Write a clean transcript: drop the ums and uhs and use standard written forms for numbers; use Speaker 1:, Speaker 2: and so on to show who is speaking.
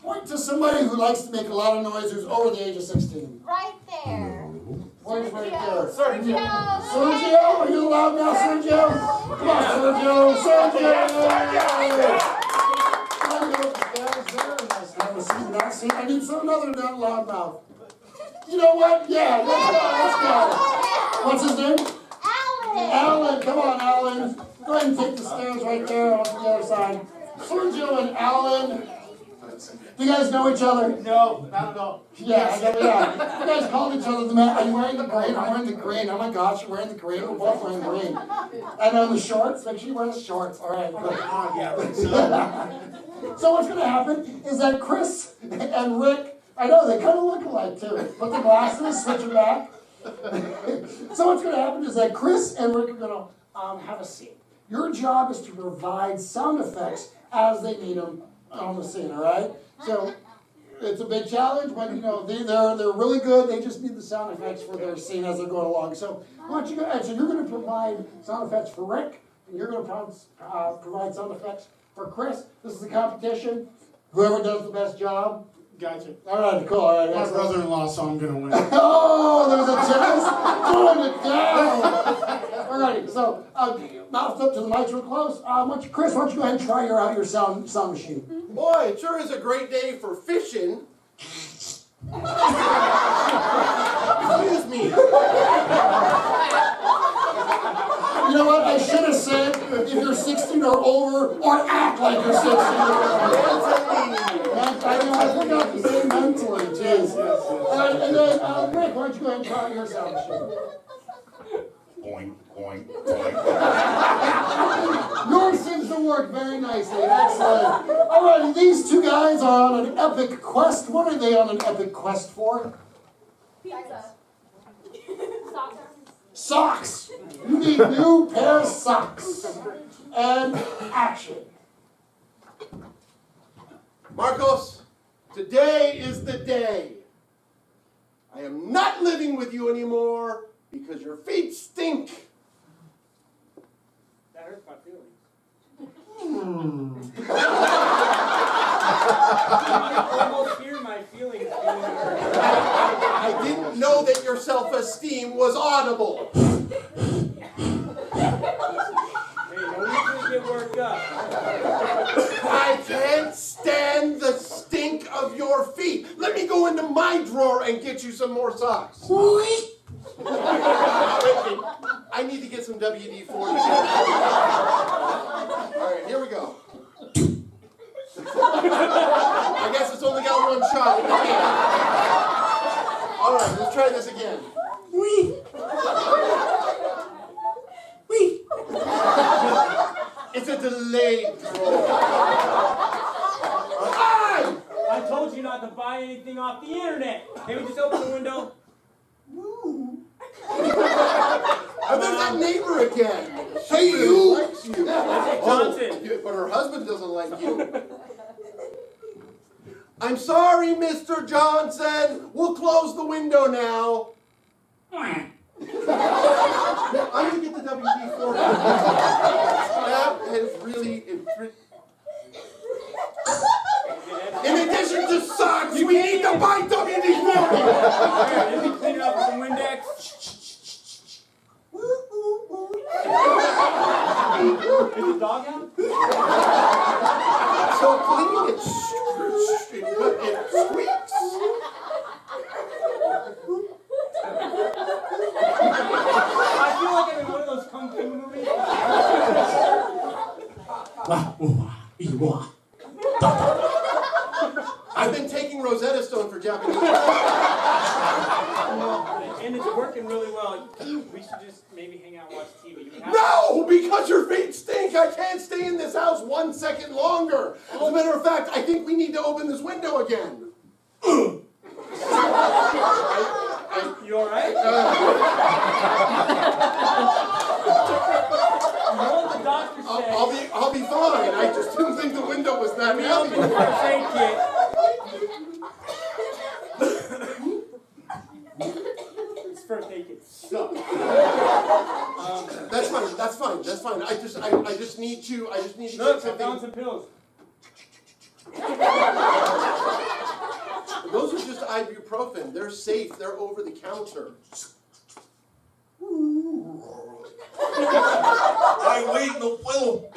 Speaker 1: Point to somebody who likes to make a lot of noise who's over the age of 16.
Speaker 2: Right there.
Speaker 1: Where's right there?
Speaker 2: Sergio.
Speaker 1: Sergio, are you loud now, Sergio? Come on, Sergio. Sergio. I need another loudmouth. You know what? Yeah, let's go. What's his name?
Speaker 2: Alan.
Speaker 1: Alan, come on, Alan. Go ahead and take the stairs right there off the other side. Sergio and Alan. Do you guys know each other?
Speaker 3: No, not at all.
Speaker 1: Yeah. You guys called each other the man. Are you wearing the green? I'm wearing the green. Oh my gosh, you're wearing the green. We're both wearing green. And on the shorts, make sure you wear the shorts. All right, good. So what's going to happen is that Cris and Rick, I know they kind of look alike too. Put the glasses, switch them back. So what's going to happen is that Cris and Rick are going to have a scene. Your job is to provide sound effects as they need them on the scene, all right? So it's a big challenge, but they're really good. They just need the sound effects for their scene as they're going along. So why don't you go? So you're going to provide sound effects for Rick, and you're going to provide sound effects for Cris. This is a competition. Whoever does the best job.
Speaker 3: Gotcha.
Speaker 1: All right, cool. All right.
Speaker 3: My brother-in-law, so I'm gonna win.
Speaker 1: Oh, there's a chance. Throwing it down. All right. So mouth up to the mics real close. Cris, why don't you go ahead and try out your sound machine?
Speaker 4: Boy, it sure is a great day for fishing. Excuse me.
Speaker 1: You know what? I should have said if you're 16 or over, or act like you're 16 or over. I forgot to say mentally. Jeez. And then, Rick, why don't you go ahead and try your sound machine?
Speaker 4: Boing, boing, boing.
Speaker 1: Yours seems to work very nicely. Excellent. All right, these two guys are on an epic quest. What are they on an epic quest for?
Speaker 2: Pizza.
Speaker 1: Socks. You need new pair of socks. And action.
Speaker 4: Marcos, today is the day. I am not living with you anymore because your feet stink.
Speaker 3: That hurts my feelings. I almost hear my feelings being hurt.
Speaker 4: I didn't know that your self-esteem was audible.
Speaker 3: Hey, don't usually get worked up.
Speaker 4: I can't stand the stink of your feet. Let me go into my drawer and get you some more socks. I need to get some WD-40. All right, here we go. I guess it's only got one shot. All right, let's try this again. It's a delayed drawer.
Speaker 3: I told you not to buy anything off the internet. Can we just open the window?
Speaker 4: And there's that neighbor again. Hey, you. Likes you.
Speaker 3: Johnson.
Speaker 4: But her husband doesn't like you. I'm sorry, Mr. Johnson. We'll close the window now. I'm going to get the WD-40. That is really... In addition to socks, we need to buy WD-40.
Speaker 3: Let me clean it up with some Windex. Is the dog out?
Speaker 4: So clean, it squeaks.
Speaker 3: I feel like I'm in one of those kung fu movies.
Speaker 4: I've been taking Rosetta Stone for Japanese.
Speaker 3: And it's working really well. We should just maybe hang out and watch TV.
Speaker 4: No, because your feet stink. I can't stay in this house 1 second longer. As a matter of fact, I think we need to open this window again.
Speaker 3: You all right? You know what the doctor said?
Speaker 4: I'll be fine. I just didn't think the window was that heavy.
Speaker 3: Open the first aid kit. This first aid kit sucks.
Speaker 4: That's fine. I just need to
Speaker 3: Look, I
Speaker 4: get
Speaker 3: found
Speaker 4: something.
Speaker 3: some pills.
Speaker 4: ibuprofen. They're safe. They're over the counter.
Speaker 5: Ay, güey, no puedo.